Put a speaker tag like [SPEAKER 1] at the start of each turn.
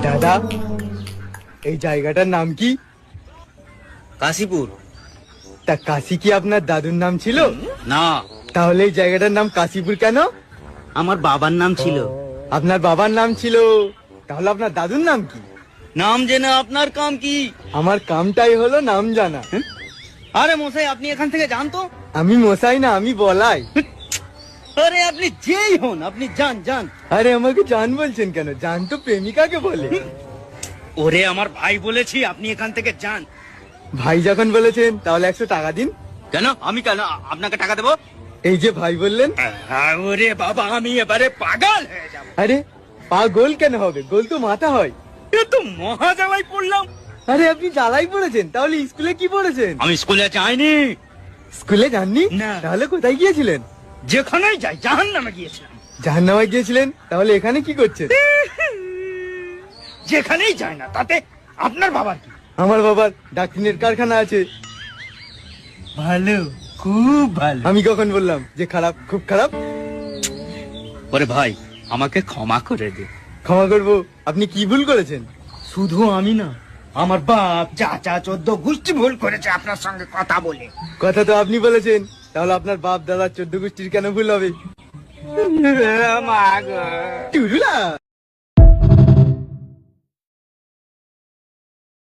[SPEAKER 1] দাদা, এই জায়গাটার নাম কি?
[SPEAKER 2] কাশীপুর।
[SPEAKER 1] তা কাশি কি আপনার দাদুর নাম ছিল?
[SPEAKER 2] না,
[SPEAKER 1] তাহলে এই জায়গাটার নাম কাশীপুর কেন?
[SPEAKER 2] আমার বাবার নাম ছিল।
[SPEAKER 1] আপনার বাবার নাম ছিল, তাহলে আপনার দাদুর নাম কি?
[SPEAKER 2] নাম জেনে আপনার কাম কি?
[SPEAKER 1] আমার কামটাই হলো নাম জানা।
[SPEAKER 2] আরে মশাই, আপনি এখান থেকে যান তো।
[SPEAKER 1] আমি মশাই না, আমি বলাই।
[SPEAKER 2] আরে আপনি যেই হন, আপনি যান যান।
[SPEAKER 1] আরে আমাকে জান বলছেন কেন? জান তো প্রেমিকাকে বলে।
[SPEAKER 2] ওরে আমার ভাই বলেছি, আপনি এখান থেকে যান।
[SPEAKER 1] ভাই যখন বলেছেন তাহলে 100 টাকা দিন।
[SPEAKER 2] কেন? আমি কেন আপনাকে টাকা দেবো?
[SPEAKER 1] এই যে ভাই বললেন।
[SPEAKER 2] ওরে বাবা, আমি এবারে পাগল হয়ে যাব।
[SPEAKER 1] আরে পা গোল কেন হবে? গোল তো মাথা হয়।
[SPEAKER 2] এ তো মহা জ্বালাই পড়লাম।
[SPEAKER 1] আরে আপনি জ্বালাই পড়েছেন, তাহলে স্কুলে কি পড়েছেন?
[SPEAKER 2] আমি স্কুলে যাইনি।
[SPEAKER 1] স্কুলে যাননি?
[SPEAKER 2] না।
[SPEAKER 1] তাহলে কোথায় গিয়েছিলেন?
[SPEAKER 2] যেখানেই যাই, জাহান্নামে গিয়েছিলাম।
[SPEAKER 1] জাহান্নামে গিয়েছিলেন? তাহলে এখানে কি করছেন?
[SPEAKER 2] যেখানেই যায় না, তাতে আপনার বাবার কি?
[SPEAKER 1] আমার বাবার ডাক্তারের কারখানা আছে।
[SPEAKER 2] ভালো, খুব ভালো।
[SPEAKER 1] আমি কখন বললাম যে খারাপ? খুব খারাপ।
[SPEAKER 2] ওরে ভাই, আমাকে ক্ষমা করে দে।
[SPEAKER 1] ক্ষমা করবো? আপনি কি ভুল করেছেন?
[SPEAKER 2] শুধু আমি না, আমার বাপ, চাচা, 14 গোষ্ঠী ভুল করেছে আপনার সঙ্গে কথা বলে।
[SPEAKER 1] কথা তো আপনি বলেছেন, তাহলে আপনার বাপ দাদা 14 গোষ্ঠীর কেন ভুল হবে?
[SPEAKER 2] মা গো।
[SPEAKER 1] টুরুলা।